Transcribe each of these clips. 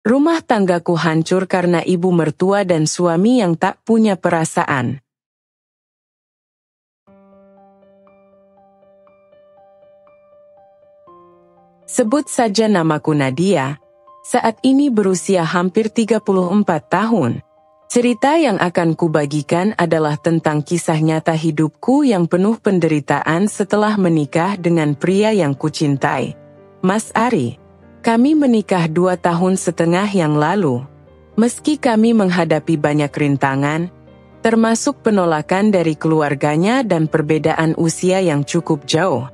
Rumah tanggaku hancur karena ibu mertua dan suami yang tak punya perasaan. Sebut saja namaku Nadia, saat ini berusia hampir 34 tahun. Cerita yang akan kubagikan adalah tentang kisah nyata hidupku yang penuh penderitaan setelah menikah dengan pria yang kucintai, Mas Ari. Kami menikah 2 tahun setengah yang lalu. Meski kami menghadapi banyak rintangan, termasuk penolakan dari keluarganya dan perbedaan usia yang cukup jauh.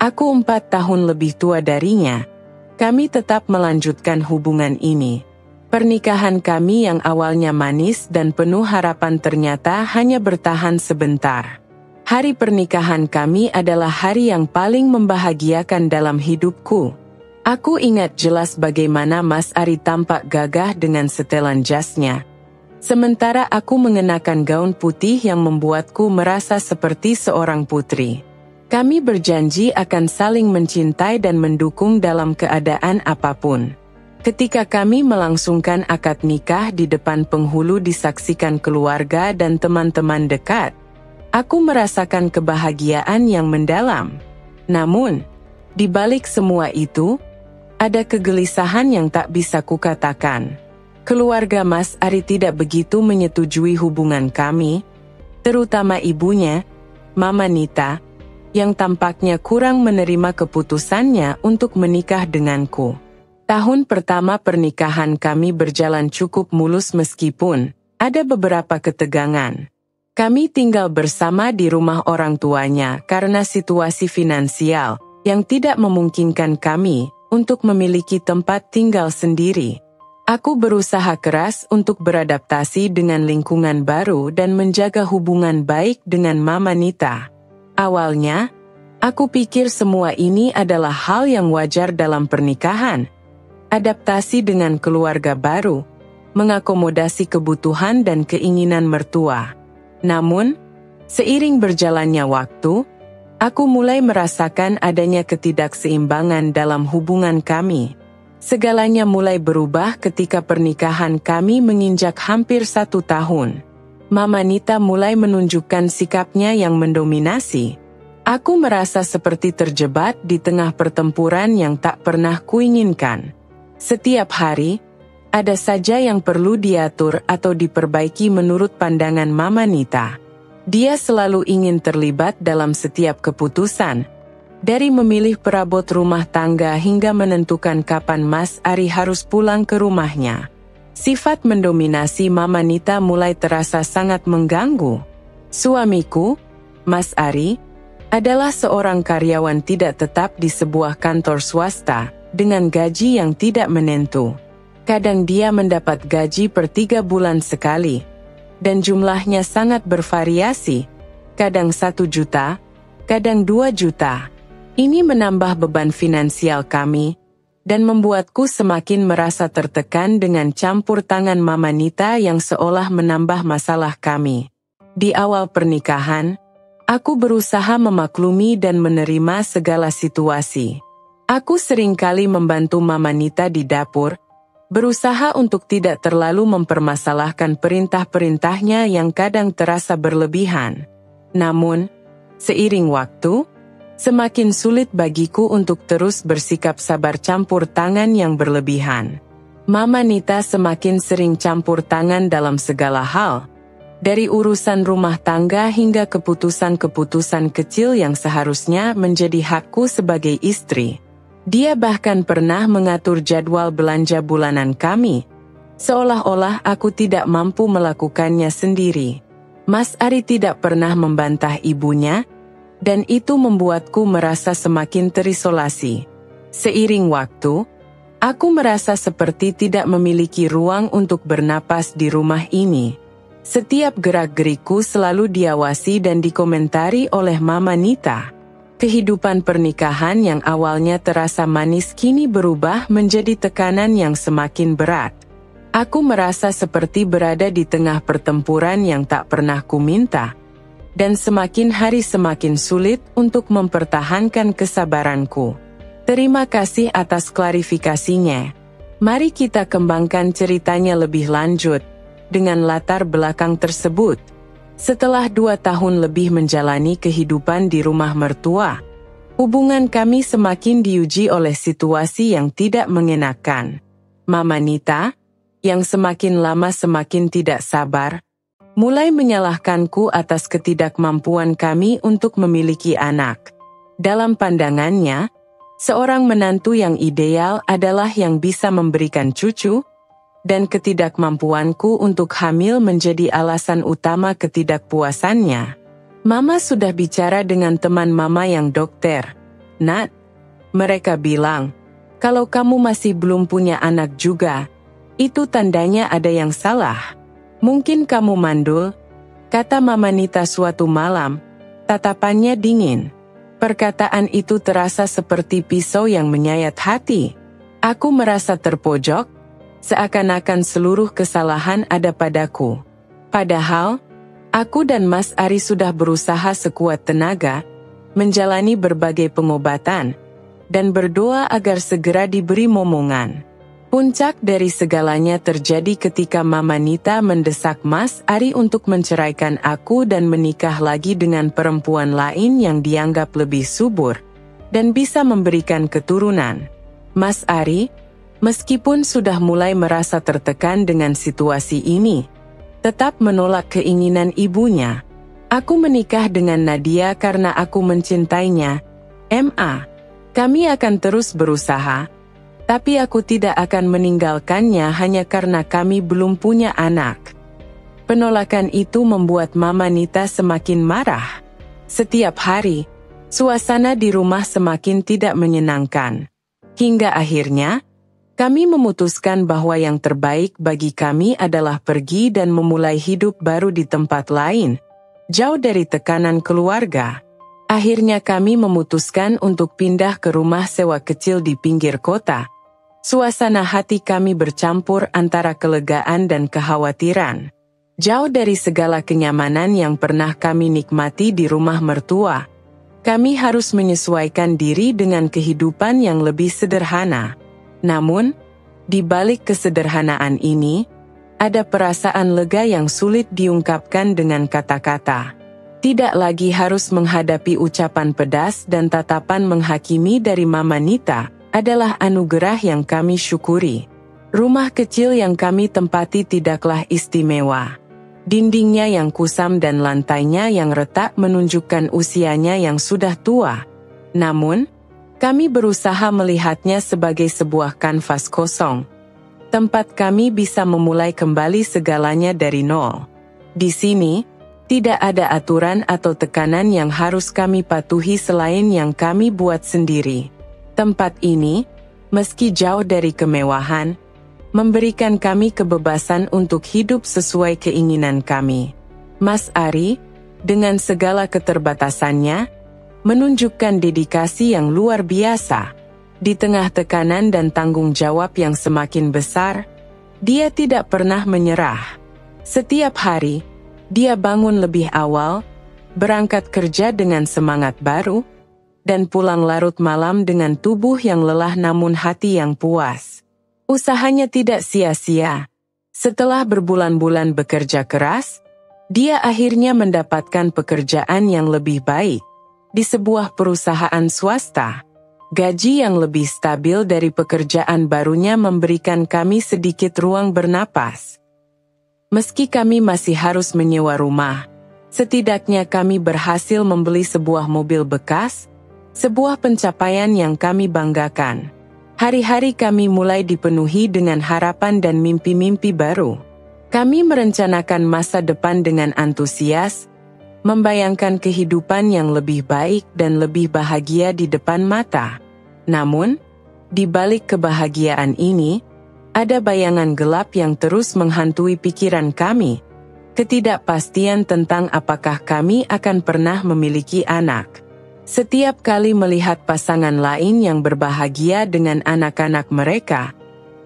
Aku 4 tahun lebih tua darinya. Kami tetap melanjutkan hubungan ini. Pernikahan kami yang awalnya manis dan penuh harapan ternyata hanya bertahan sebentar. Hari pernikahan kami adalah hari yang paling membahagiakan dalam hidupku. Aku ingat jelas bagaimana Mas Ari tampak gagah dengan setelan jasnya. Sementara aku mengenakan gaun putih yang membuatku merasa seperti seorang putri. Kami berjanji akan saling mencintai dan mendukung dalam keadaan apapun. Ketika kami melangsungkan akad nikah di depan penghulu disaksikan keluarga dan teman-teman dekat, aku merasakan kebahagiaan yang mendalam. Namun, di balik semua itu, ada kegelisahan yang tak bisa kukatakan. Keluarga Mas Ari tidak begitu menyetujui hubungan kami, terutama ibunya, Mama Nita, yang tampaknya kurang menerima keputusannya untuk menikah denganku. Tahun pertama pernikahan kami berjalan cukup mulus meskipun ada beberapa ketegangan. Kami tinggal bersama di rumah orang tuanya karena situasi finansial yang tidak memungkinkan kami untuk memiliki tempat tinggal sendiri. Aku berusaha keras untuk beradaptasi dengan lingkungan baru dan menjaga hubungan baik dengan Mama Nita. Awalnya, aku pikir semua ini adalah hal yang wajar dalam pernikahan. Adaptasi dengan keluarga baru, mengakomodasi kebutuhan dan keinginan mertua. Namun, seiring berjalannya waktu, aku mulai merasakan adanya ketidakseimbangan dalam hubungan kami. Segalanya mulai berubah ketika pernikahan kami menginjak hampir 1 tahun. Mama Nita mulai menunjukkan sikapnya yang mendominasi. Aku merasa seperti terjebak di tengah pertempuran yang tak pernah kuinginkan. Setiap hari, ada saja yang perlu diatur atau diperbaiki menurut pandangan Mama Nita. Dia selalu ingin terlibat dalam setiap keputusan, dari memilih perabot rumah tangga hingga menentukan kapan Mas Ari harus pulang ke rumahnya. Sifat mendominasi Mama Nita mulai terasa sangat mengganggu. Suamiku, Mas Ari, adalah seorang karyawan tidak tetap di sebuah kantor swasta, dengan gaji yang tidak menentu. Kadang dia mendapat gaji per 3 bulan sekali, dan jumlahnya sangat bervariasi, kadang 1 juta, kadang 2 juta. Ini menambah beban finansial kami, dan membuatku semakin merasa tertekan dengan campur tangan Mama Nita yang seolah menambah masalah kami. Di awal pernikahan, aku berusaha memaklumi dan menerima segala situasi. Aku seringkali membantu Mama Nita di dapur, berusaha untuk tidak terlalu mempermasalahkan perintah-perintahnya yang kadang terasa berlebihan. Namun, seiring waktu, semakin sulit bagiku untuk terus bersikap sabar campur tangan yang berlebihan. Mama Nita semakin sering campur tangan dalam segala hal, dari urusan rumah tangga hingga keputusan-keputusan kecil yang seharusnya menjadi hakku sebagai istri. Dia bahkan pernah mengatur jadwal belanja bulanan kami, seolah-olah aku tidak mampu melakukannya sendiri. Mas Ari tidak pernah membantah ibunya, dan itu membuatku merasa semakin terisolasi. Seiring waktu, aku merasa seperti tidak memiliki ruang untuk bernapas di rumah ini. Setiap gerak-gerikku selalu diawasi dan dikomentari oleh Mama Nita. Kehidupan pernikahan yang awalnya terasa manis kini berubah menjadi tekanan yang semakin berat. Aku merasa seperti berada di tengah pertempuran yang tak pernah kuminta, dan semakin hari semakin sulit untuk mempertahankan kesabaranku. Terima kasih atas klarifikasinya. Mari kita kembangkan ceritanya lebih lanjut dengan latar belakang tersebut. Setelah 2 tahun lebih menjalani kehidupan di rumah mertua, hubungan kami semakin diuji oleh situasi yang tidak mengenakan. Mama Nita, yang semakin lama semakin tidak sabar, mulai menyalahkanku atas ketidakmampuan kami untuk memiliki anak. Dalam pandangannya, seorang menantu yang ideal adalah yang bisa memberikan cucu, dan ketidakmampuanku untuk hamil menjadi alasan utama ketidakpuasannya. Mama sudah bicara dengan teman mama yang dokter. Nat, mereka bilang, kalau kamu masih belum punya anak juga, itu tandanya ada yang salah. Mungkin kamu mandul, kata Mama Nita suatu malam, tatapannya dingin. Perkataan itu terasa seperti pisau yang menyayat hati. Aku merasa terpojok, seakan-akan seluruh kesalahan ada padaku. Padahal, aku dan Mas Ari sudah berusaha sekuat tenaga, menjalani berbagai pengobatan, dan berdoa agar segera diberi momongan. Puncak dari segalanya terjadi ketika Mama Nita mendesak Mas Ari untuk menceraikan aku dan menikah lagi dengan perempuan lain yang dianggap lebih subur dan bisa memberikan keturunan. Mas Ari, meskipun sudah mulai merasa tertekan dengan situasi ini, tetap menolak keinginan ibunya. Aku menikah dengan Nadia karena aku mencintainya. Kami akan terus berusaha, tapi aku tidak akan meninggalkannya hanya karena kami belum punya anak. Penolakan itu membuat Mama Nita semakin marah. Setiap hari, suasana di rumah semakin tidak menyenangkan. Hingga akhirnya, kami memutuskan bahwa yang terbaik bagi kami adalah pergi dan memulai hidup baru di tempat lain, jauh dari tekanan keluarga. Akhirnya kami memutuskan untuk pindah ke rumah sewa kecil di pinggir kota. Suasana hati kami bercampur antara kelegaan dan kekhawatiran. Jauh dari segala kenyamanan yang pernah kami nikmati di rumah mertua, kami harus menyesuaikan diri dengan kehidupan yang lebih sederhana. Namun, di balik kesederhanaan ini, ada perasaan lega yang sulit diungkapkan dengan kata-kata. Tidak lagi harus menghadapi ucapan pedas dan tatapan menghakimi dari Mama Nita, adalah anugerah yang kami syukuri. Rumah kecil yang kami tempati tidaklah istimewa. Dindingnya yang kusam dan lantainya yang retak menunjukkan usianya yang sudah tua. Namun, kami berusaha melihatnya sebagai sebuah kanvas kosong. Tempat kami bisa memulai kembali segalanya dari nol. Di sini, tidak ada aturan atau tekanan yang harus kami patuhi selain yang kami buat sendiri. Tempat ini, meski jauh dari kemewahan, memberikan kami kebebasan untuk hidup sesuai keinginan kami. Mas Ari, dengan segala keterbatasannya, menunjukkan dedikasi yang luar biasa. Di tengah tekanan dan tanggung jawab yang semakin besar, dia tidak pernah menyerah. Setiap hari, dia bangun lebih awal, berangkat kerja dengan semangat baru, dan pulang larut malam dengan tubuh yang lelah namun hati yang puas. Usahanya tidak sia-sia. Setelah berbulan-bulan bekerja keras, dia akhirnya mendapatkan pekerjaan yang lebih baik di sebuah perusahaan swasta. Gaji yang lebih stabil dari pekerjaan barunya memberikan kami sedikit ruang bernapas. Meski kami masih harus menyewa rumah, setidaknya kami berhasil membeli sebuah mobil bekas, sebuah pencapaian yang kami banggakan. Hari-hari kami mulai dipenuhi dengan harapan dan mimpi-mimpi baru. Kami merencanakan masa depan dengan antusias, membayangkan kehidupan yang lebih baik dan lebih bahagia di depan mata. Namun, di balik kebahagiaan ini, ada bayangan gelap yang terus menghantui pikiran kami. Ketidakpastian tentang apakah kami akan pernah memiliki anak. Setiap kali melihat pasangan lain yang berbahagia dengan anak-anak mereka,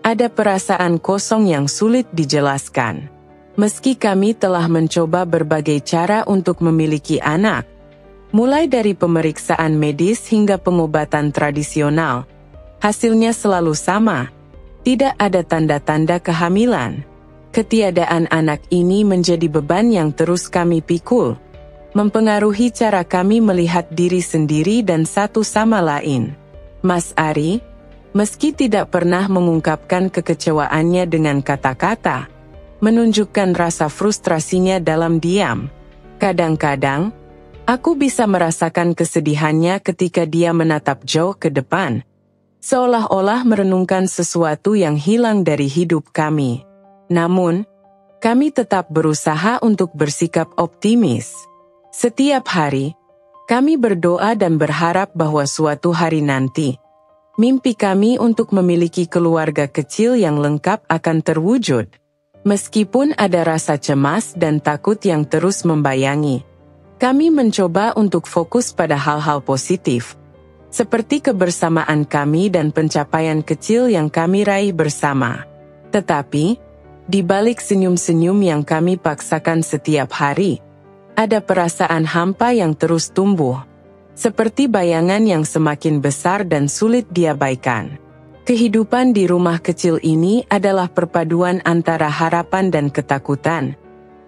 ada perasaan kosong yang sulit dijelaskan. Meski kami telah mencoba berbagai cara untuk memiliki anak, mulai dari pemeriksaan medis hingga pengobatan tradisional, hasilnya selalu sama. Tidak ada tanda-tanda kehamilan. Ketiadaan anak ini menjadi beban yang terus kami pikul, mempengaruhi cara kami melihat diri sendiri dan satu sama lain. Mas Ari, meski tidak pernah mengungkapkan kekecewaannya dengan kata-kata, menunjukkan rasa frustrasinya dalam diam. Kadang-kadang, aku bisa merasakan kesedihannya ketika dia menatap jauh ke depan, seolah-olah merenungkan sesuatu yang hilang dari hidup kami. Namun, kami tetap berusaha untuk bersikap optimis. Setiap hari, kami berdoa dan berharap bahwa suatu hari nanti, mimpi kami untuk memiliki keluarga kecil yang lengkap akan terwujud. Meskipun ada rasa cemas dan takut yang terus membayangi, kami mencoba untuk fokus pada hal-hal positif, seperti kebersamaan kami dan pencapaian kecil yang kami raih bersama. Tetapi, di balik senyum-senyum yang kami paksakan setiap hari, ada perasaan hampa yang terus tumbuh, seperti bayangan yang semakin besar dan sulit diabaikan. Kehidupan di rumah kecil ini adalah perpaduan antara harapan dan ketakutan,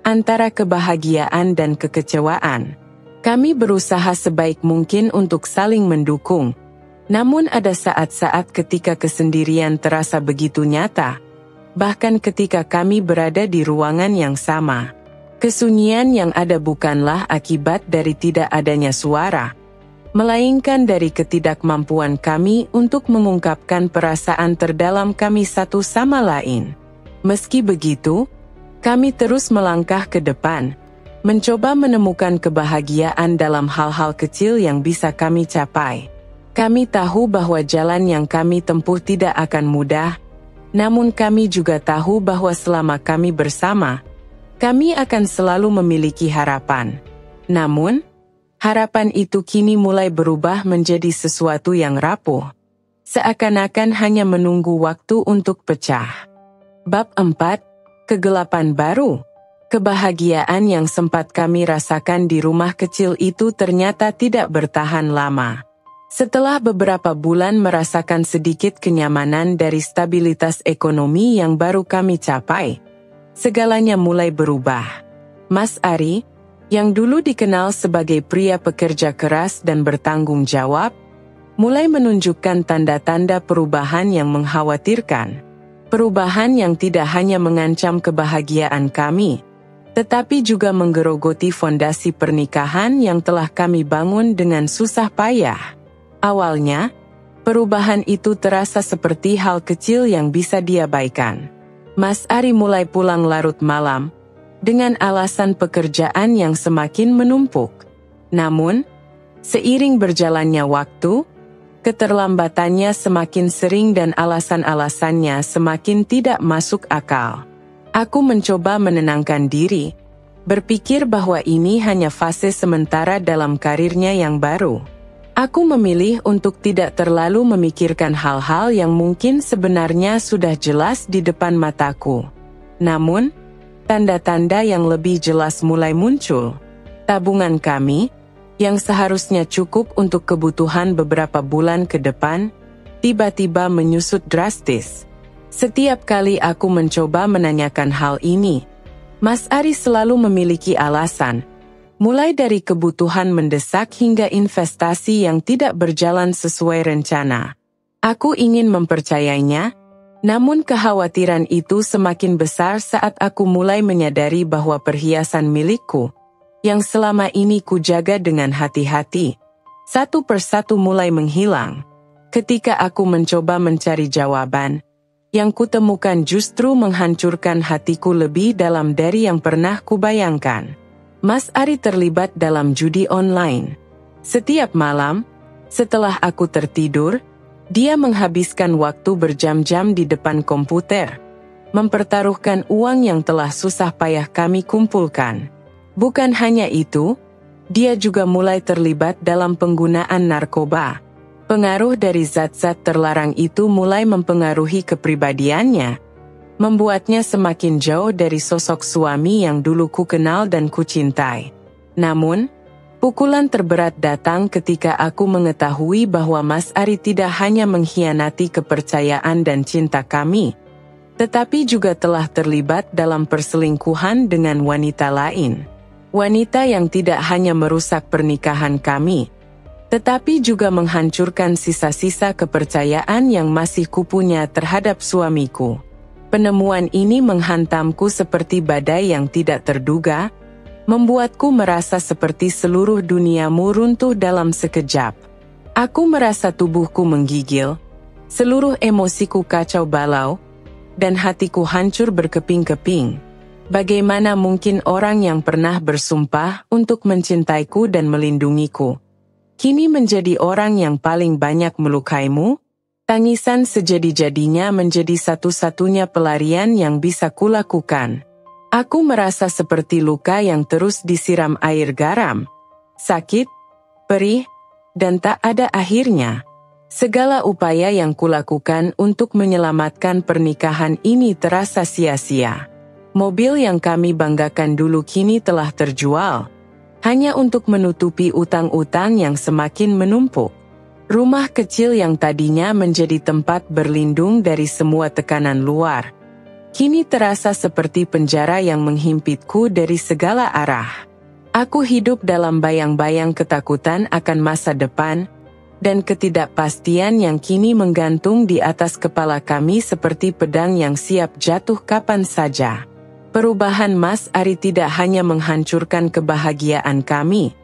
antara kebahagiaan dan kekecewaan. Kami berusaha sebaik mungkin untuk saling mendukung, namun ada saat-saat ketika kesendirian terasa begitu nyata, bahkan ketika kami berada di ruangan yang sama. Kesunyian yang ada bukanlah akibat dari tidak adanya suara, melainkan dari ketidakmampuan kami untuk mengungkapkan perasaan terdalam kami satu sama lain. Meski begitu, kami terus melangkah ke depan, mencoba menemukan kebahagiaan dalam hal-hal kecil yang bisa kami capai. Kami tahu bahwa jalan yang kami tempuh tidak akan mudah, namun kami juga tahu bahwa selama kami bersama, kami akan selalu memiliki harapan. Namun, harapan itu kini mulai berubah menjadi sesuatu yang rapuh, seakan-akan hanya menunggu waktu untuk pecah. Bab 4, Kegelapan Baru. Kebahagiaan yang sempat kami rasakan di rumah kecil itu ternyata tidak bertahan lama. Setelah beberapa bulan merasakan sedikit kenyamanan dari stabilitas ekonomi yang baru kami capai, segalanya mulai berubah. Mas Ari, yang dulu dikenal sebagai pria pekerja keras dan bertanggung jawab, mulai menunjukkan tanda-tanda perubahan yang mengkhawatirkan. Perubahan yang tidak hanya mengancam kebahagiaan kami, tetapi juga menggerogoti fondasi pernikahan yang telah kami bangun dengan susah payah. Awalnya, perubahan itu terasa seperti hal kecil yang bisa diabaikan. Mas Ari mulai pulang larut malam, dengan alasan pekerjaan yang semakin menumpuk. Namun, seiring berjalannya waktu, keterlambatannya semakin sering dan alasan-alasannya semakin tidak masuk akal. Aku mencoba menenangkan diri, berpikir bahwa ini hanya fase sementara dalam karirnya yang baru. Aku memilih untuk tidak terlalu memikirkan hal-hal yang mungkin sebenarnya sudah jelas di depan mataku. Namun, tanda-tanda yang lebih jelas mulai muncul. Tabungan kami, yang seharusnya cukup untuk kebutuhan beberapa bulan ke depan, tiba-tiba menyusut drastis. Setiap kali aku mencoba menanyakan hal ini, Mas Ari selalu memiliki alasan, mulai dari kebutuhan mendesak hingga investasi yang tidak berjalan sesuai rencana. Aku ingin mempercayainya, namun kekhawatiran itu semakin besar saat aku mulai menyadari bahwa perhiasan milikku, yang selama ini kujaga dengan hati-hati, satu persatu mulai menghilang. Ketika aku mencoba mencari jawaban, yang kutemukan justru menghancurkan hatiku lebih dalam dari yang pernah kubayangkan. Mas Ari terlibat dalam judi online. Setiap malam, setelah aku tertidur, dia menghabiskan waktu berjam-jam di depan komputer, mempertaruhkan uang yang telah susah payah kami kumpulkan. Bukan hanya itu, dia juga mulai terlibat dalam penggunaan narkoba. Pengaruh dari zat-zat terlarang itu mulai mempengaruhi kepribadiannya, membuatnya semakin jauh dari sosok suami yang dulu ku kenal dan ku cintai. Namun, Pukulan terberat datang ketika aku mengetahui bahwa Mas Ari tidak hanya mengkhianati kepercayaan dan cinta kami, tetapi juga telah terlibat dalam perselingkuhan dengan wanita lain. Wanita yang tidak hanya merusak pernikahan kami, tetapi juga menghancurkan sisa-sisa kepercayaan yang masih kupunya terhadap suamiku. Penemuan ini menghantamku seperti badai yang tidak terduga, membuatku merasa seperti seluruh duniamu runtuh dalam sekejap. Aku merasa tubuhku menggigil, seluruh emosiku kacau balau, dan hatiku hancur berkeping-keping. Bagaimana mungkin orang yang pernah bersumpah untuk mencintaiku dan melindungiku, kini menjadi orang yang paling banyak melukaimu? Tangisan sejadi-jadinya menjadi satu-satunya pelarian yang bisa kulakukan. Aku merasa seperti luka yang terus disiram air garam. Sakit, perih, dan tak ada akhirnya. Segala upaya yang kulakukan untuk menyelamatkan pernikahan ini terasa sia-sia. Mobil yang kami banggakan dulu kini telah terjual, hanya untuk menutupi utang-utang yang semakin menumpuk. Rumah kecil yang tadinya menjadi tempat berlindung dari semua tekanan luar, kini terasa seperti penjara yang menghimpitku dari segala arah. Aku hidup dalam bayang-bayang ketakutan akan masa depan, dan ketidakpastian yang kini menggantung di atas kepala kami seperti pedang yang siap jatuh kapan saja. Perubahan Mas Ari tidak hanya menghancurkan kebahagiaan kami,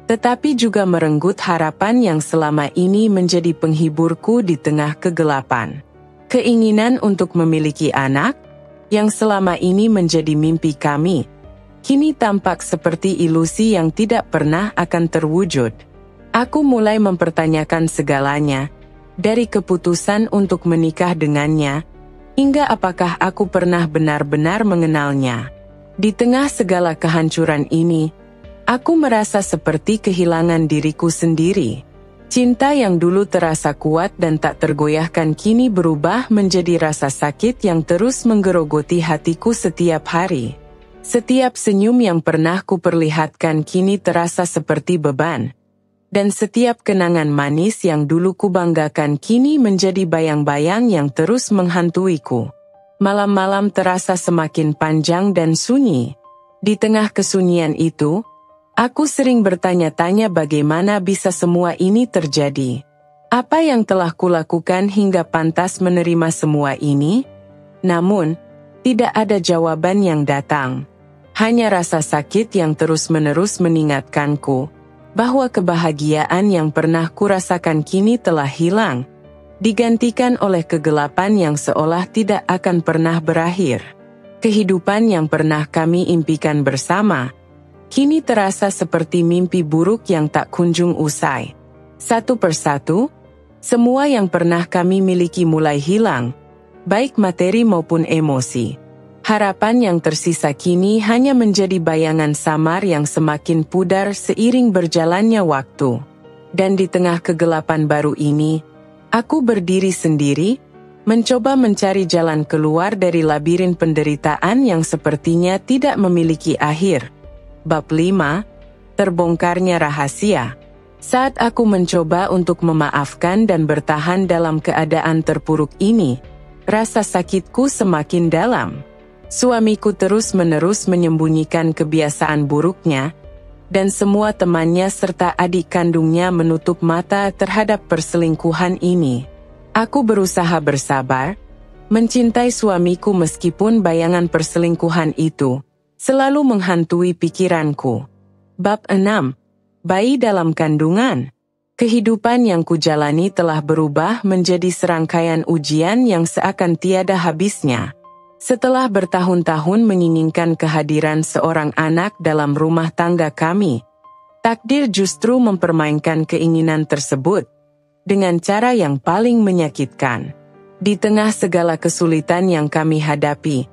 tetapi juga merenggut harapan yang selama ini menjadi penghiburku di tengah kegelapan. Keinginan untuk memiliki anak, yang selama ini menjadi mimpi kami, kini tampak seperti ilusi yang tidak pernah akan terwujud. Aku mulai mempertanyakan segalanya, dari keputusan untuk menikah dengannya, hingga apakah aku pernah benar-benar mengenalnya. Di tengah segala kehancuran ini, aku merasa seperti kehilangan diriku sendiri. Cinta yang dulu terasa kuat dan tak tergoyahkan kini berubah menjadi rasa sakit yang terus menggerogoti hatiku setiap hari. Setiap senyum yang pernah kuperlihatkan kini terasa seperti beban. Dan setiap kenangan manis yang dulu kubanggakan kini menjadi bayang-bayang yang terus menghantuiku. Malam-malam terasa semakin panjang dan sunyi. Di tengah kesunyian itu, aku sering bertanya-tanya bagaimana bisa semua ini terjadi. Apa yang telah kulakukan hingga pantas menerima semua ini? Namun, tidak ada jawaban yang datang. Hanya rasa sakit yang terus-menerus mengingatkanku bahwa kebahagiaan yang pernah kurasakan kini telah hilang, digantikan oleh kegelapan yang seolah tidak akan pernah berakhir. Kehidupan yang pernah kami impikan bersama, kini terasa seperti mimpi buruk yang tak kunjung usai. Satu persatu, semua yang pernah kami miliki mulai hilang, baik materi maupun emosi. Harapan yang tersisa kini hanya menjadi bayangan samar yang semakin pudar seiring berjalannya waktu. Dan di tengah kegelapan baru ini, aku berdiri sendiri, mencoba mencari jalan keluar dari labirin penderitaan yang sepertinya tidak memiliki akhir. Bab 5, Terbongkarnya Rahasia. Saat aku mencoba untuk memaafkan dan bertahan dalam keadaan terpuruk ini, rasa sakitku semakin dalam. Suamiku terus-menerus menyembunyikan kebiasaan buruknya, dan semua temannya serta adik kandungnya menutup mata terhadap perselingkuhan ini. Aku berusaha bersabar, mencintai suamiku meskipun bayangan perselingkuhan itu selalu menghantui pikiranku. Bab 6. Bayi dalam kandungan. Kehidupan yang kujalani telah berubah menjadi serangkaian ujian yang seakan tiada habisnya. Setelah bertahun-tahun menginginkan kehadiran seorang anak dalam rumah tangga kami, takdir justru mempermainkan keinginan tersebut dengan cara yang paling menyakitkan. Di tengah segala kesulitan yang kami hadapi,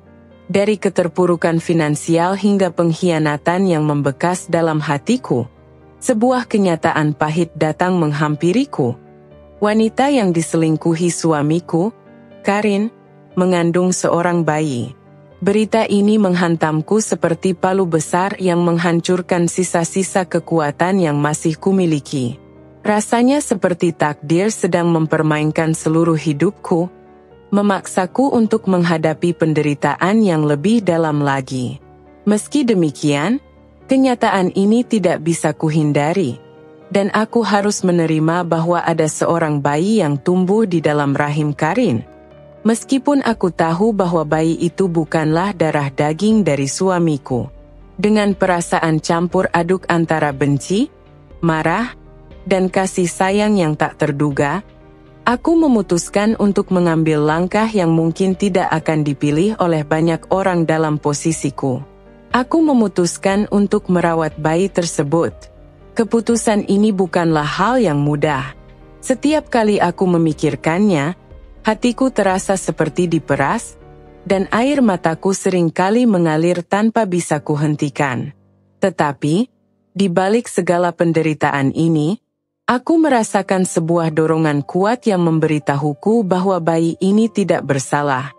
dari keterpurukan finansial hingga pengkhianatan yang membekas dalam hatiku, sebuah kenyataan pahit datang menghampiriku. Wanita yang diselingkuhi suamiku, Karin, mengandung seorang bayi. Berita ini menghantamku seperti palu besar yang menghancurkan sisa-sisa kekuatan yang masih kumiliki. Rasanya seperti takdir sedang mempermainkan seluruh hidupku, memaksaku untuk menghadapi penderitaan yang lebih dalam lagi. Meski demikian, kenyataan ini tidak bisa kuhindari, dan aku harus menerima bahwa ada seorang bayi yang tumbuh di dalam rahim Karin. Meskipun aku tahu bahwa bayi itu bukanlah darah daging dari suamiku. Dengan perasaan campur aduk antara benci, marah, dan kasih sayang yang tak terduga, aku memutuskan untuk mengambil langkah yang mungkin tidak akan dipilih oleh banyak orang dalam posisiku. Aku memutuskan untuk merawat bayi tersebut. Keputusan ini bukanlah hal yang mudah. Setiap kali aku memikirkannya, hatiku terasa seperti diperas, dan air mataku seringkali mengalir tanpa bisa kuhentikan. Tetapi, di balik segala penderitaan ini, aku merasakan sebuah dorongan kuat yang memberitahuku bahwa bayi ini tidak bersalah,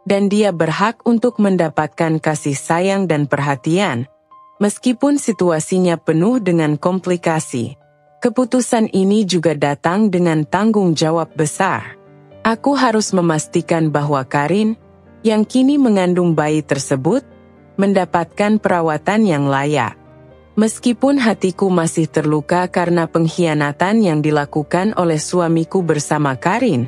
dan dia berhak untuk mendapatkan kasih sayang dan perhatian, meskipun situasinya penuh dengan komplikasi. Keputusan ini juga datang dengan tanggung jawab besar. Aku harus memastikan bahwa Karin, yang kini mengandung bayi tersebut, mendapatkan perawatan yang layak. Meskipun hatiku masih terluka karena pengkhianatan yang dilakukan oleh suamiku bersama Karin,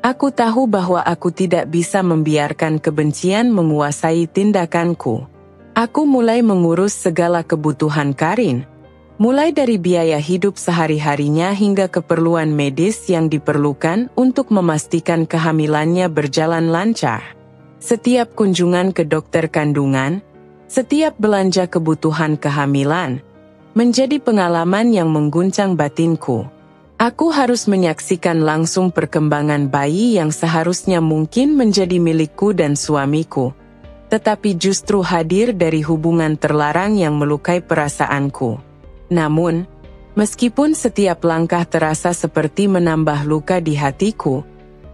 aku tahu bahwa aku tidak bisa membiarkan kebencian menguasai tindakanku. Aku mulai mengurus segala kebutuhan Karin, mulai dari biaya hidup sehari-harinya hingga keperluan medis yang diperlukan untuk memastikan kehamilannya berjalan lancar. Setiap kunjungan ke dokter kandungan, setiap belanja kebutuhan kehamilan, menjadi pengalaman yang mengguncang batinku. Aku harus menyaksikan langsung perkembangan bayi yang seharusnya mungkin menjadi milikku dan suamiku, tetapi justru hadir dari hubungan terlarang yang melukai perasaanku. Namun, meskipun setiap langkah terasa seperti menambah luka di hatiku,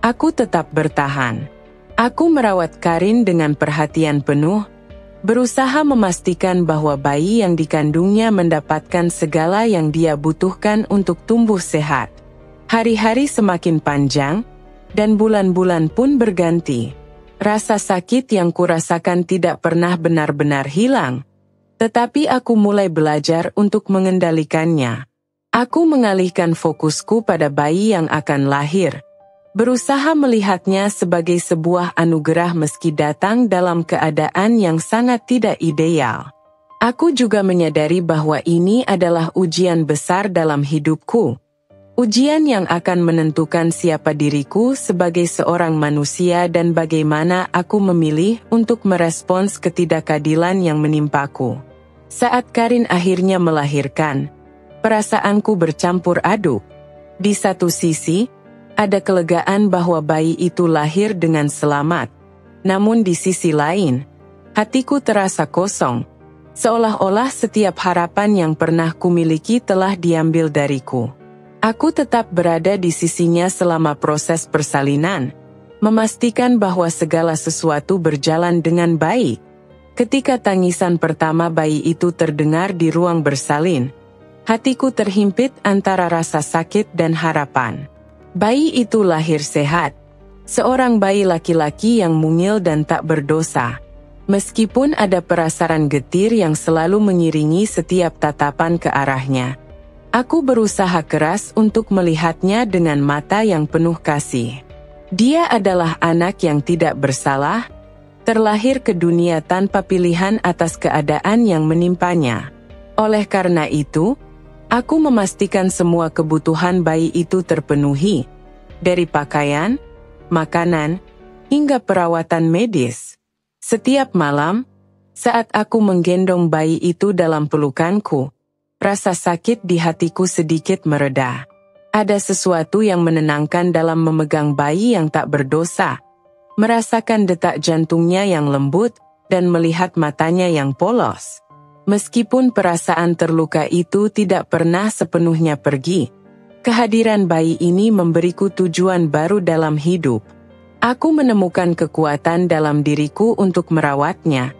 aku tetap bertahan. Aku merawat Karin dengan perhatian penuh, berusaha memastikan bahwa bayi yang dikandungnya mendapatkan segala yang dia butuhkan untuk tumbuh sehat. Hari-hari semakin panjang, dan bulan-bulan pun berganti. Rasa sakit yang kurasakan tidak pernah benar-benar hilang, tetapi aku mulai belajar untuk mengendalikannya. Aku mengalihkan fokusku pada bayi yang akan lahir, berusaha melihatnya sebagai sebuah anugerah meski datang dalam keadaan yang sangat tidak ideal. Aku juga menyadari bahwa ini adalah ujian besar dalam hidupku. Ujian yang akan menentukan siapa diriku sebagai seorang manusia dan bagaimana aku memilih untuk merespons ketidakadilan yang menimpaku. Saat Karin akhirnya melahirkan, perasaanku bercampur aduk. Di satu sisi, ada kelegaan bahwa bayi itu lahir dengan selamat. Namun di sisi lain, hatiku terasa kosong, seolah-olah setiap harapan yang pernah kumiliki telah diambil dariku. Aku tetap berada di sisinya selama proses persalinan, memastikan bahwa segala sesuatu berjalan dengan baik. Ketika tangisan pertama bayi itu terdengar di ruang bersalin, hatiku terhimpit antara rasa sakit dan harapan. Bayi itu lahir sehat, seorang bayi laki-laki yang mungil dan tak berdosa. Meskipun ada perasaran getir yang selalu mengiringi setiap tatapan ke arahnya, aku berusaha keras untuk melihatnya dengan mata yang penuh kasih. Dia adalah anak yang tidak bersalah, terlahir ke dunia tanpa pilihan atas keadaan yang menimpanya. Oleh karena itu, aku memastikan semua kebutuhan bayi itu terpenuhi, dari pakaian, makanan, hingga perawatan medis. Setiap malam, saat aku menggendong bayi itu dalam pelukanku, rasa sakit di hatiku sedikit mereda. Ada sesuatu yang menenangkan dalam memegang bayi yang tak berdosa, merasakan detak jantungnya yang lembut, dan melihat matanya yang polos. Meskipun perasaan terluka itu tidak pernah sepenuhnya pergi, kehadiran bayi ini memberiku tujuan baru dalam hidup. Aku menemukan kekuatan dalam diriku untuk merawatnya.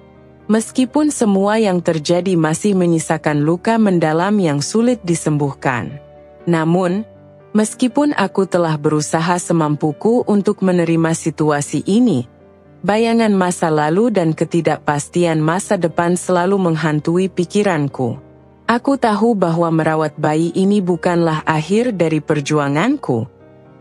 Meskipun semua yang terjadi masih menyisakan luka mendalam yang sulit disembuhkan. Namun, meskipun aku telah berusaha semampuku untuk menerima situasi ini, bayangan masa lalu dan ketidakpastian masa depan selalu menghantui pikiranku. Aku tahu bahwa merawat bayi ini bukanlah akhir dari perjuanganku.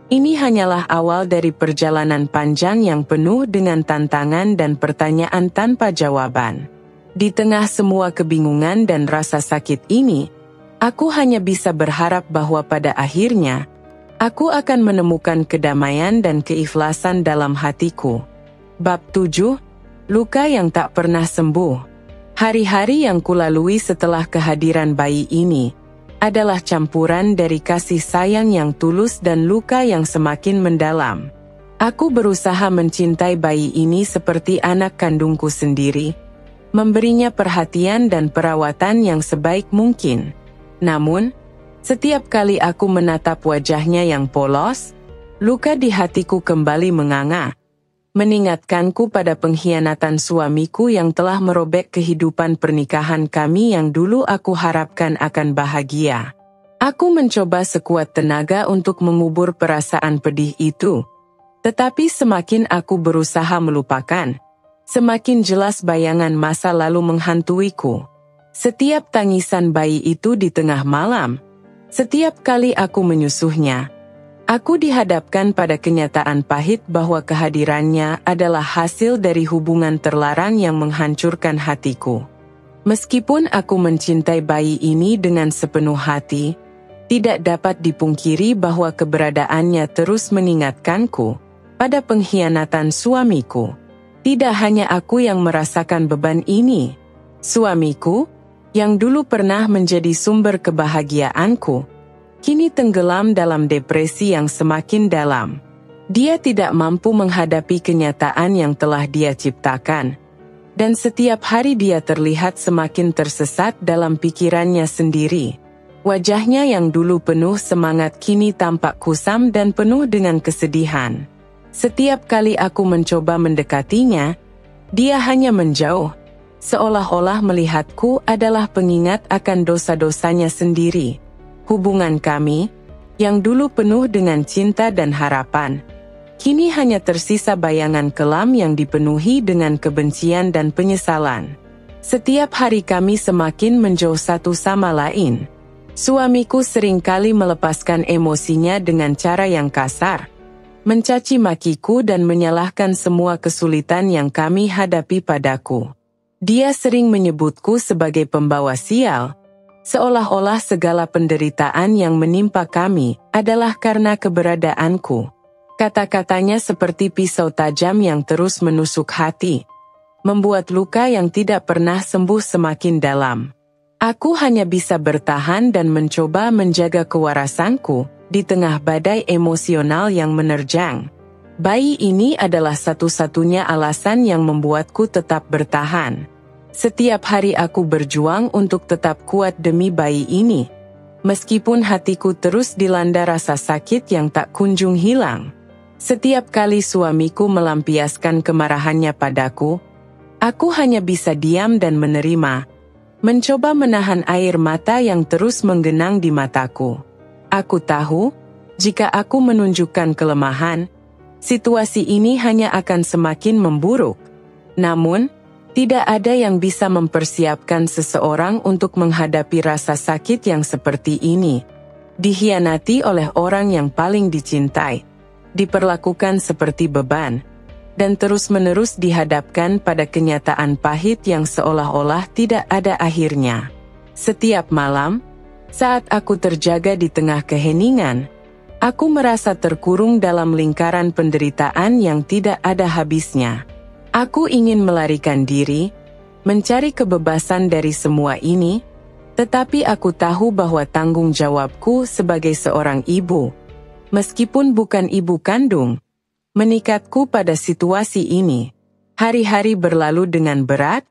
Ini hanyalah awal dari perjalanan panjang yang penuh dengan tantangan dan pertanyaan tanpa jawaban. Di tengah semua kebingungan dan rasa sakit ini, aku hanya bisa berharap bahwa pada akhirnya, aku akan menemukan kedamaian dan keikhlasan dalam hatiku. Bab 7. Luka yang tak pernah sembuh. Hari-hari yang kulalui setelah kehadiran bayi ini adalah campuran dari kasih sayang yang tulus dan luka yang semakin mendalam. Aku berusaha mencintai bayi ini seperti anak kandungku sendiri, memberinya perhatian dan perawatan yang sebaik mungkin. Namun, setiap kali aku menatap wajahnya yang polos, luka di hatiku kembali menganga, mengingatkanku pada pengkhianatan suamiku yang telah merobek kehidupan pernikahan kami yang dulu aku harapkan akan bahagia. Aku mencoba sekuat tenaga untuk mengubur perasaan pedih itu, tetapi semakin aku berusaha melupakan, semakin jelas bayangan masa lalu menghantuiku. Setiap tangisan bayi itu di tengah malam, setiap kali aku menyusuhnya, aku dihadapkan pada kenyataan pahit bahwa kehadirannya adalah hasil dari hubungan terlarang yang menghancurkan hatiku. Meskipun aku mencintai bayi ini dengan sepenuh hati, tidak dapat dipungkiri bahwa keberadaannya terus mengingatkanku pada pengkhianatan suamiku. Tidak hanya aku yang merasakan beban ini. Suamiku, yang dulu pernah menjadi sumber kebahagiaanku, kini tenggelam dalam depresi yang semakin dalam. Dia tidak mampu menghadapi kenyataan yang telah dia ciptakan, dan setiap hari dia terlihat semakin tersesat dalam pikirannya sendiri. Wajahnya yang dulu penuh semangat kini tampak kusam dan penuh dengan kesedihan. Setiap kali aku mencoba mendekatinya, dia hanya menjauh, seolah-olah melihatku adalah pengingat akan dosa-dosanya sendiri. Hubungan kami, yang dulu penuh dengan cinta dan harapan, kini hanya tersisa bayangan kelam yang dipenuhi dengan kebencian dan penyesalan. Setiap hari kami semakin menjauh satu sama lain. Suamiku seringkali melepaskan emosinya dengan cara yang kasar, mencaci makiku dan menyalahkan semua kesulitan yang kami hadapi padaku. Dia sering menyebutku sebagai pembawa sial, seolah-olah segala penderitaan yang menimpa kami adalah karena keberadaanku. Kata-katanya seperti pisau tajam yang terus menusuk hati, membuat luka yang tidak pernah sembuh semakin dalam. Aku hanya bisa bertahan dan mencoba menjaga kewarasanku di tengah badai emosional yang menerjang. Bayi ini adalah satu-satunya alasan yang membuatku tetap bertahan. Setiap hari aku berjuang untuk tetap kuat demi bayi ini, meskipun hatiku terus dilanda rasa sakit yang tak kunjung hilang. Setiap kali suamiku melampiaskan kemarahannya padaku, aku hanya bisa diam dan menerima, mencoba menahan air mata yang terus menggenang di mataku. Aku tahu, jika aku menunjukkan kelemahan, situasi ini hanya akan semakin memburuk. Namun, tidak ada yang bisa mempersiapkan seseorang untuk menghadapi rasa sakit yang seperti ini. Dikhianati oleh orang yang paling dicintai, diperlakukan seperti beban, dan terus-menerus dihadapkan pada kenyataan pahit yang seolah-olah tidak ada akhirnya. Setiap malam, saat aku terjaga di tengah keheningan, aku merasa terkurung dalam lingkaran penderitaan yang tidak ada habisnya. Aku ingin melarikan diri, mencari kebebasan dari semua ini, tetapi aku tahu bahwa tanggung jawabku sebagai seorang ibu, meskipun bukan ibu kandung, meningkatku pada situasi ini. Hari-hari berlalu dengan berat,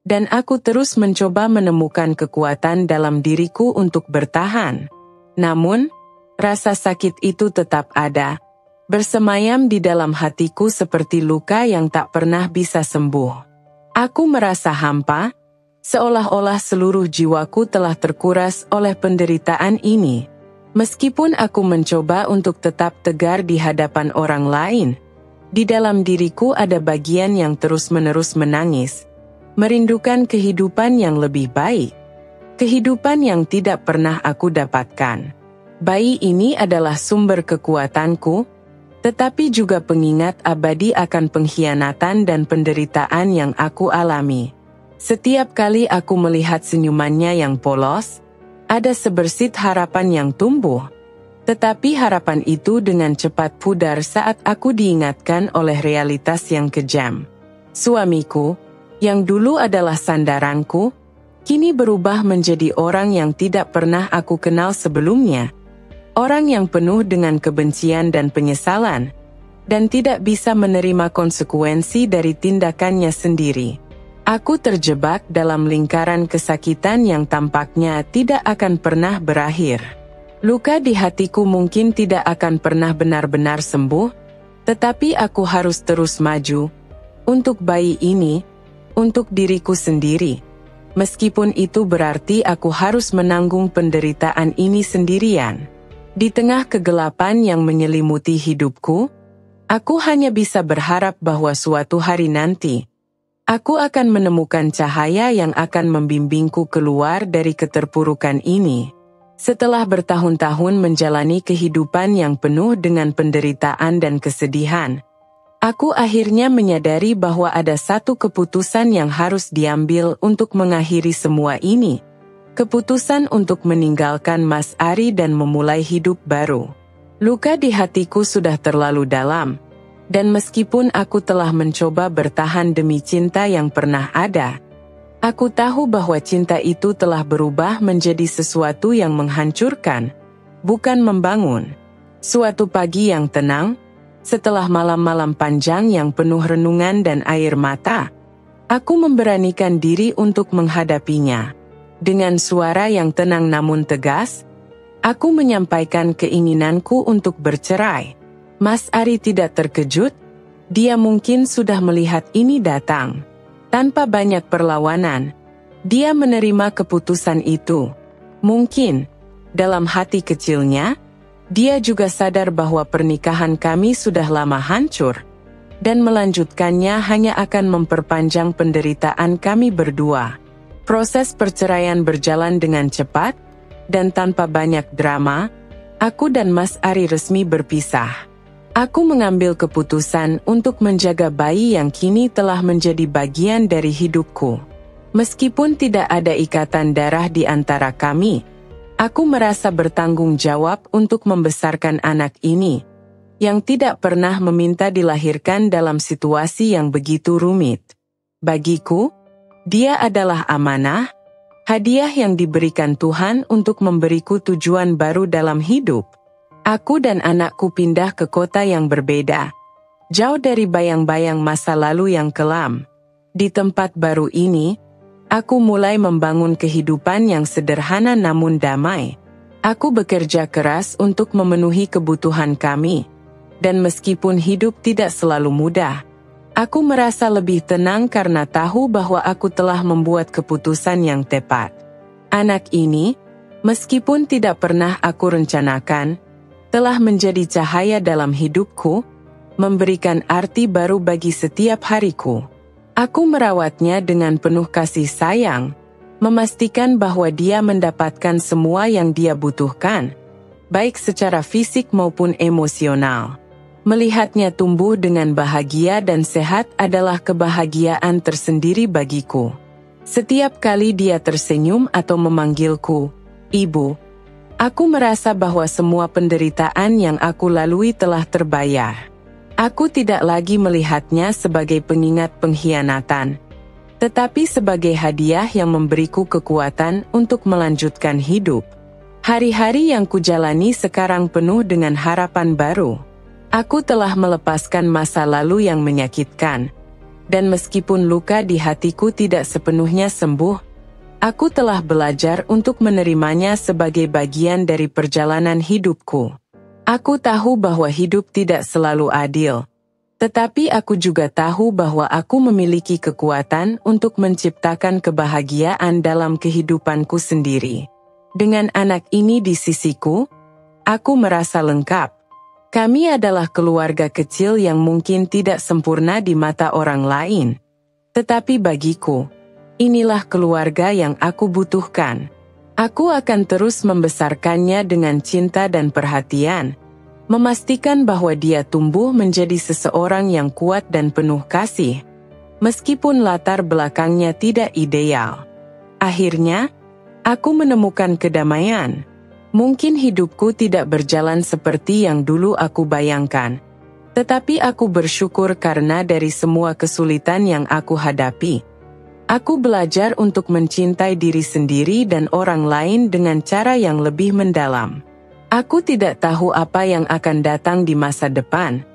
dan aku terus mencoba menemukan kekuatan dalam diriku untuk bertahan. Namun, rasa sakit itu tetap ada, bersemayam di dalam hatiku seperti luka yang tak pernah bisa sembuh. Aku merasa hampa, seolah-olah seluruh jiwaku telah terkuras oleh penderitaan ini. Meskipun aku mencoba untuk tetap tegar di hadapan orang lain, di dalam diriku ada bagian yang terus-menerus menangis, merindukan kehidupan yang lebih baik, kehidupan yang tidak pernah aku dapatkan. Bayi ini adalah sumber kekuatanku, tetapi juga pengingat abadi akan pengkhianatan dan penderitaan yang aku alami. Setiap kali aku melihat senyumannya yang polos, ada sebersit harapan yang tumbuh. Tetapi harapan itu dengan cepat pudar saat aku diingatkan oleh realitas yang kejam. Suamiku, yang dulu adalah sandaranku, kini berubah menjadi orang yang tidak pernah aku kenal sebelumnya. Orang yang penuh dengan kebencian dan penyesalan, dan tidak bisa menerima konsekuensi dari tindakannya sendiri. Aku terjebak dalam lingkaran kesakitan yang tampaknya tidak akan pernah berakhir. Luka di hatiku mungkin tidak akan pernah benar-benar sembuh, tetapi aku harus terus maju. Untuk bayi ini, untuk diriku sendiri. Meskipun itu berarti aku harus menanggung penderitaan ini sendirian. Di tengah kegelapan yang menyelimuti hidupku, aku hanya bisa berharap bahwa suatu hari nanti, aku akan menemukan cahaya yang akan membimbingku keluar dari keterpurukan ini. Setelah bertahun-tahun menjalani kehidupan yang penuh dengan penderitaan dan kesedihan, aku akhirnya menyadari bahwa ada satu keputusan yang harus diambil untuk mengakhiri semua ini. Keputusan untuk meninggalkan Mas Ari dan memulai hidup baru. Luka di hatiku sudah terlalu dalam, dan meskipun aku telah mencoba bertahan demi cinta yang pernah ada, aku tahu bahwa cinta itu telah berubah menjadi sesuatu yang menghancurkan, bukan membangun. Suatu pagi yang tenang, setelah malam-malam panjang yang penuh renungan dan air mata, aku memberanikan diri untuk menghadapinya. Dengan suara yang tenang namun tegas, aku menyampaikan keinginanku untuk bercerai. Mas Ari tidak terkejut, dia mungkin sudah melihat ini datang. Tanpa banyak perlawanan, dia menerima keputusan itu. Mungkin, dalam hati kecilnya, dia juga sadar bahwa pernikahan kami sudah lama hancur, dan melanjutkannya hanya akan memperpanjang penderitaan kami berdua. Proses perceraian berjalan dengan cepat, dan tanpa banyak drama, aku dan Mas Ari resmi berpisah. Aku mengambil keputusan untuk menjaga bayi yang kini telah menjadi bagian dari hidupku. Meskipun tidak ada ikatan darah di antara kami, aku merasa bertanggung jawab untuk membesarkan anak ini, yang tidak pernah meminta dilahirkan dalam situasi yang begitu rumit. Bagiku, dia adalah amanah, hadiah yang diberikan Tuhan untuk memberiku tujuan baru dalam hidup. Aku dan anakku pindah ke kota yang berbeda, jauh dari bayang-bayang masa lalu yang kelam. Di tempat baru ini, aku mulai membangun kehidupan yang sederhana namun damai. Aku bekerja keras untuk memenuhi kebutuhan kami, dan meskipun hidup tidak selalu mudah, aku merasa lebih tenang karena tahu bahwa aku telah membuat keputusan yang tepat. Anak ini, meskipun tidak pernah aku rencanakan, telah menjadi cahaya dalam hidupku, memberikan arti baru bagi setiap hariku. Aku merawatnya dengan penuh kasih sayang, memastikan bahwa dia mendapatkan semua yang dia butuhkan, baik secara fisik maupun emosional. Melihatnya tumbuh dengan bahagia dan sehat adalah kebahagiaan tersendiri bagiku. Setiap kali dia tersenyum atau memanggilku, Ibu, aku merasa bahwa semua penderitaan yang aku lalui telah terbayar. Aku tidak lagi melihatnya sebagai pengingat pengkhianatan, tetapi sebagai hadiah yang memberiku kekuatan untuk melanjutkan hidup. Hari-hari yang kujalani sekarang penuh dengan harapan baru. Aku telah melepaskan masa lalu yang menyakitkan, dan meskipun luka di hatiku tidak sepenuhnya sembuh, aku telah belajar untuk menerimanya sebagai bagian dari perjalanan hidupku. Aku tahu bahwa hidup tidak selalu adil. Tetapi aku juga tahu bahwa aku memiliki kekuatan untuk menciptakan kebahagiaan dalam kehidupanku sendiri. Dengan anak ini di sisiku, aku merasa lengkap. Kami adalah keluarga kecil yang mungkin tidak sempurna di mata orang lain. Tetapi bagiku, inilah keluarga yang aku butuhkan. Aku akan terus membesarkannya dengan cinta dan perhatian, memastikan bahwa dia tumbuh menjadi seseorang yang kuat dan penuh kasih, meskipun latar belakangnya tidak ideal. Akhirnya, aku menemukan kedamaian. Mungkin hidupku tidak berjalan seperti yang dulu aku bayangkan, tetapi aku bersyukur karena dari semua kesulitan yang aku hadapi, aku belajar untuk mencintai diri sendiri dan orang lain dengan cara yang lebih mendalam. Aku tidak tahu apa yang akan datang di masa depan,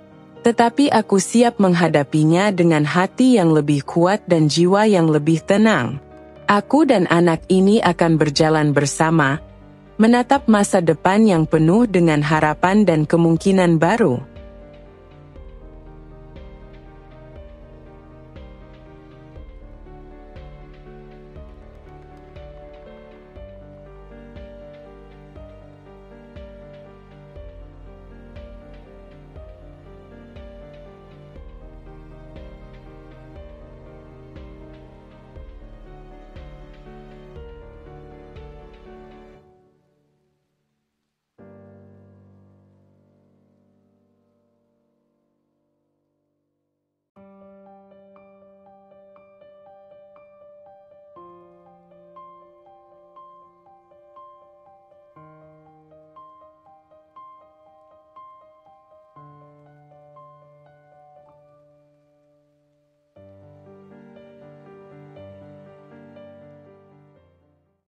tetapi aku siap menghadapinya dengan hati yang lebih kuat dan jiwa yang lebih tenang. Aku dan anak ini akan berjalan bersama, menatap masa depan yang penuh dengan harapan dan kemungkinan baru.